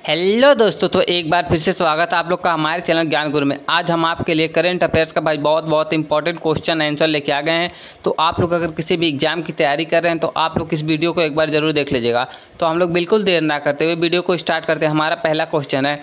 Hello दोस्तों, तो एक बार फिर से स्वागत है आप लोग का हमारे चैनल ज्ञान गुरु में। आज हम आपके लिए करंट अफेयर्स का भाई बहुत इंपॉर्टेंट क्वेश्चन आंसर लेके आ गए हैं। तो आप लोग अगर किसी भी एग्जाम की तैयारी कर रहे हैं तो आप लोग इस वीडियो को एक बार ज़रूर देख लीजिएगा। तो हम लोग बिल्कुल देर ना करते हुए वीडियो को स्टार्ट करते हैं। हमारा पहला क्वेश्चन है,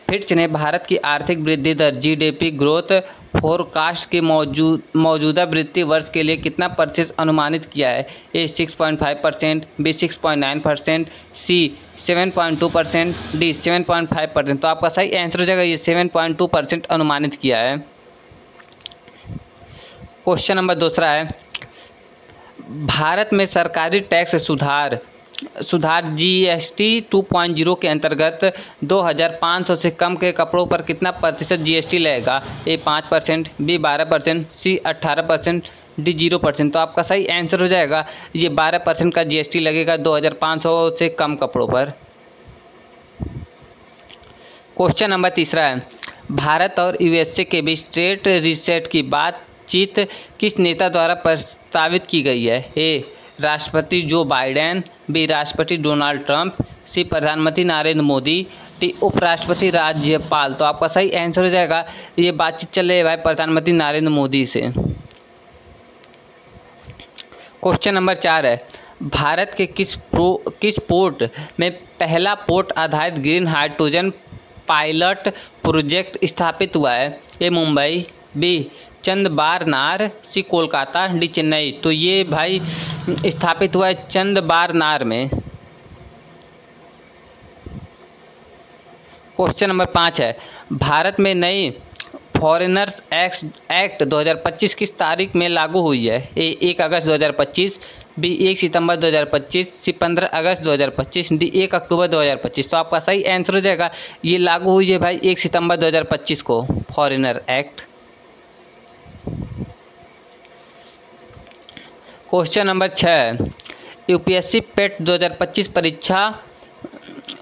फिच ने भारत की आर्थिक वृद्धि दर जीडीपी ग्रोथ फोरकास्ट के मौजूदा वित्तीय वर्ष के लिए कितना प्रतिशत अनुमानित किया है? ए 6.5%, बी 6.9%, सी 7.2%, डी 7.5%। तो आपका सही आंसर हो जाएगा ये 7.2% अनुमानित किया है। क्वेश्चन नंबर दूसरा है, भारत में सरकारी टैक्स सुधार जीएसटी 2.0 के अंतर्गत 2500 से कम के कपड़ों पर कितना प्रतिशत जीएसटी लगेगा? ए 5%, बी 12%, सी 18%, डी 0%। तो आपका सही आंसर हो जाएगा ये 12% का जीएसटी लगेगा 2500 से कम कपड़ों पर। क्वेश्चन नंबर तीसरा है, भारत और यूएसए के बीच ट्रेड रीसेट की बातचीत किस नेता द्वारा प्रस्तावित की गई है? ए राष्ट्रपति जो बाइडेन, बी राष्ट्रपति डोनाल्ड ट्रंप, सी प्रधानमंत्री नरेंद्र मोदी, डी उपराष्ट्रपति राज्यपाल। तो आपका सही आंसर हो जाएगा ये बातचीत चल रही है भाई प्रधानमंत्री नरेंद्र मोदी से। क्वेश्चन नंबर 4 है, भारत के किस पोर्ट में पहला पोर्ट आधारित ग्रीन हाइड्रोजन पायलट प्रोजेक्ट स्थापित हुआ है? ए मुंबई, बी चंद्रबारनार, सी कोलकाता, डी चेन्नई। तो ये भाई स्थापित हुआ है चंद्रबारनार में। क्वेश्चन नंबर 5 है, भारत में नई फॉरेनर्स एक्ट 2025 किस तारीख में लागू हुई है? ए 1 अगस्त 2025, बी 1 सितंबर 2025, सी 15 अगस्त 2025, डी 1 अक्टूबर 2025। तो आपका सही आंसर हो जाएगा ये लागू हुई है भाई 1 सितंबर 2025 को foreigner act. Question number 6, UPSC PET 2025 परीक्षा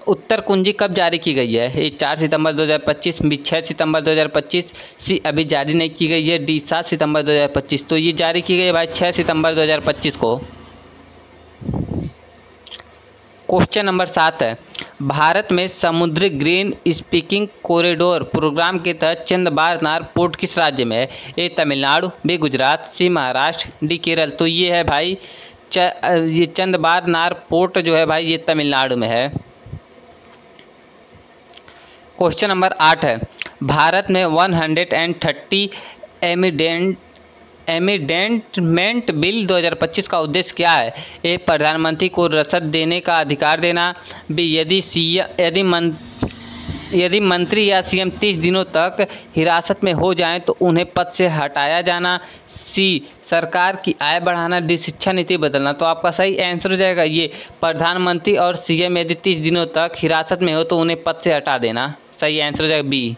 उत्तर कुंजी कब जारी की गई है? ए 4 सितंबर 2025, बी 6 सितंबर 2025, सी अभी जारी नहीं की गई है, डी 7 सितंबर 2025। तो ये जारी की गई है भाई 6 सितंबर 2025 को। क्वेश्चन नंबर 7 है, भारत में समुद्री ग्रीन स्पीकिंग कॉरिडोर प्रोग्राम के तहत चंद्रबारनार पोर्ट किस राज्य में है? ए तमिलनाडु, बी गुजरात, सी महाराष्ट्र, डी केरल। तो ये है भाई ये चंद्रबारनार पोर्ट जो है भाई ये तमिलनाडु में है। क्वेश्चन नंबर 8 है, भारत में 130 एमेंडमेंट बिल 2025 का उद्देश्य क्या है? ए प्रधानमंत्री को रसद देने का अधिकार देना, बी यदि मंत्री या सीएम 30 दिनों तक हिरासत में हो जाएं तो उन्हें पद से हटाया जाना, सी सरकार की आय बढ़ाना, डी शिक्षा नीति बदलना। तो आपका सही आंसर हो जाएगा ये प्रधानमंत्री और सीएम यदि 30 दिनों तक हिरासत में हो तो उन्हें पद से हटा देना। सही आंसर हो जाएगा बी।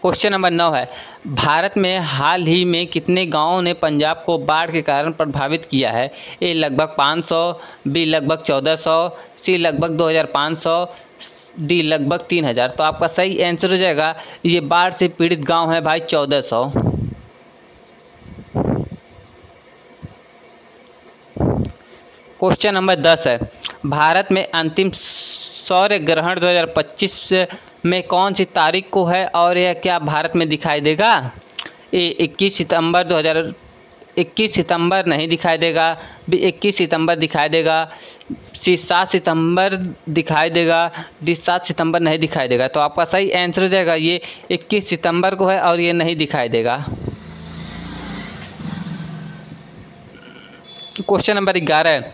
क्वेश्चन नंबर 9 है, भारत में हाल ही में कितने गांवों ने पंजाब को बाढ़ के कारण प्रभावित किया है? ए लगभग 500, बी लगभग 1400, सी लगभग 2500, डी लगभग 3000। तो आपका सही आंसर हो जाएगा ये बाढ़ से पीड़ित गांव है भाई 1400। क्वेश्चन नंबर 10 है, भारत में अंतिम सौर्य ग्रहण 2025 में कौन सी तारीख को है और यह क्या भारत में दिखाई देगा? ए 21 सितंबर नहीं दिखाई देगा, बी 21 सितंबर दिखाई देगा, सी 7 सितंबर दिखाई देगा, डी 7 सितंबर नहीं दिखाई देगा। तो आपका सही आंसर हो जाएगा ये 21 सितंबर को है और ये नहीं दिखाई देगा। क्वेश्चन नंबर 11 है,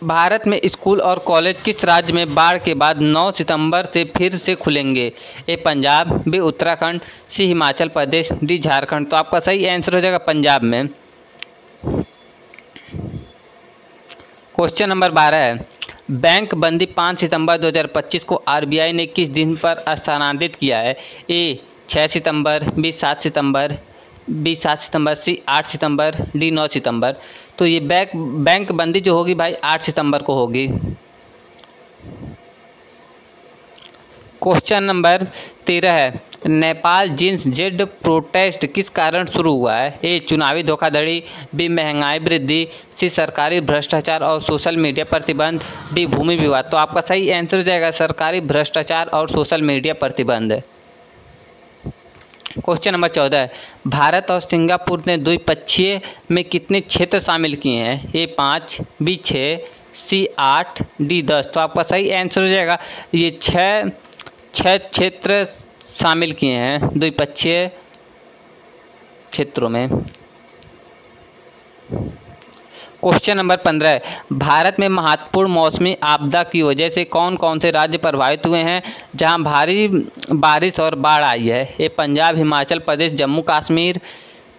भारत में स्कूल और कॉलेज किस राज्य में बाढ़ के बाद 9 सितंबर से फिर से खुलेंगे? ए पंजाब, बी उत्तराखंड, सी हिमाचल प्रदेश, डी झारखंड। तो आपका सही आंसर हो जाएगा पंजाब में। क्वेश्चन नंबर 12 है, बैंक बंदी 5 सितंबर 2025 को आरबीआई ने किस दिन पर स्थानांतरित किया है? ए 6 सितंबर, बी 7 सितंबर, बी 7 सितंबर, सी 8 सितंबर, डी 9 सितंबर। तो ये बैंक बंदी जो होगी भाई 8 सितंबर को होगी। क्वेश्चन नंबर 13 है, नेपाल जींस जेड प्रोटेस्ट किस कारण शुरू हुआ है? ए चुनावी धोखाधड़ी, बी महंगाई वृद्धि, सी सरकारी भ्रष्टाचार और सोशल मीडिया प्रतिबंध, डी भूमि विवाद। तो आपका सही आंसर हो जाएगा सरकारी भ्रष्टाचार और सोशल मीडिया प्रतिबंध। क्वेश्चन नंबर 14, भारत और सिंगापुर ने द्विपक्षीय में कितने क्षेत्र शामिल किए हैं? ए 5, बी 6, सी 8, डी 10। तो आपका सही आंसर हो जाएगा ये छः क्षेत्र शामिल किए हैं द्विपक्षीय क्षेत्रों में। क्वेश्चन नंबर 15, भारत में महत्वपूर्ण मौसमी आपदा की वजह से कौन कौन से राज्य प्रभावित हुए हैं जहां भारी बारिश और बाढ़ आई है? ए पंजाब, हिमाचल प्रदेश, जम्मू कश्मीर,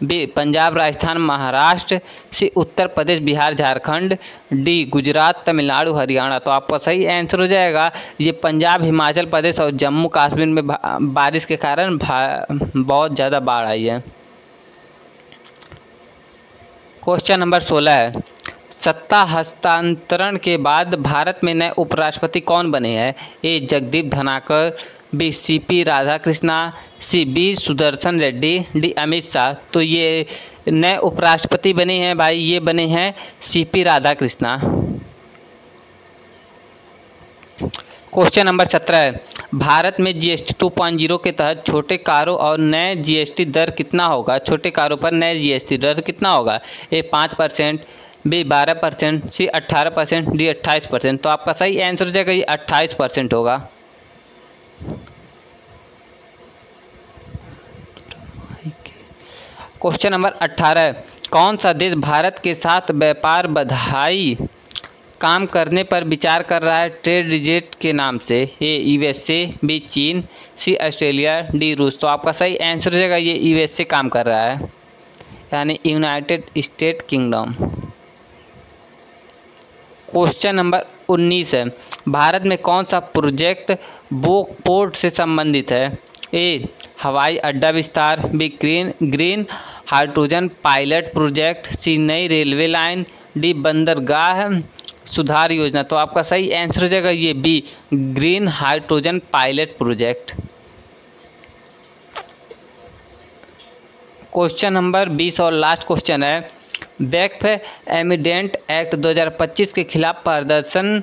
बी पंजाब, राजस्थान, महाराष्ट्र, सी उत्तर प्रदेश, बिहार, झारखंड, डी गुजरात, तमिलनाडु, हरियाणा। तो आपका सही आंसर हो जाएगा ये पंजाब, हिमाचल प्रदेश और जम्मू कश्मीर में बारिश के कारण बहुत ज़्यादा बाढ़ आई है। क्वेश्चन नंबर 16 है, सत्ता हस्तांतरण के बाद भारत में नए उपराष्ट्रपति कौन बने हैं? A Jagdeep Dhankhar, B CP Radhakrishna, C B Sudershan Reddy, D Amit Shah. तो ये नए उपराष्ट्रपति बने हैं भाई, ये बने हैं सीपी राधाकृष्णा। क्वेश्चन नंबर 17 है, भारत में जीएसटी 2.0 के तहत छोटे कारों और नए जीएसटी दर कितना होगा? छोटे कारों पर नए जीएसटी दर कितना होगा? ए 5%, बी 12%, सी 18%, डी 28%। तो आपका सही आंसर हो जाएगा ये 28% होगा। क्वेश्चन नंबर 18, कौन सा देश भारत के साथ व्यापार बधाई काम करने पर विचार कर रहा है ट्रेड रिजेक्ट के नाम से? ए यूएसए, बी चीन, सी ऑस्ट्रेलिया, डी रूस। तो आपका सही आंसर हो जाएगा ये यूएसए काम कर रहा है, यानी United state kingdom. Question number 19 है, भारत में कौन सा प्रोजेक्ट बोक पोर्ट से संबंधित है? ए हवाई अड्डा विस्तार, B green hydrogen pilot project, C नई रेलवे लाइन, डी बंदरगाह सुधार योजना। तो आपका सही आंसर हो जाएगा ये B green hydrogen pilot project. Question number 20 और लास्ट क्वेश्चन है, वक्फ एमेंडमेंट एक्ट 2025 के खिलाफ प्रदर्शन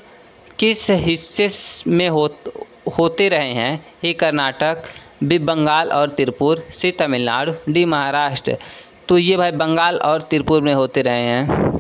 किस हिस्से में होते रहे हैं? ए कर्नाटक, बी बंगाल और त्रिपुरा, सी तमिलनाडु, डी महाराष्ट्र। तो ये भाई बंगाल और त्रिपुरा में होते रहे हैं।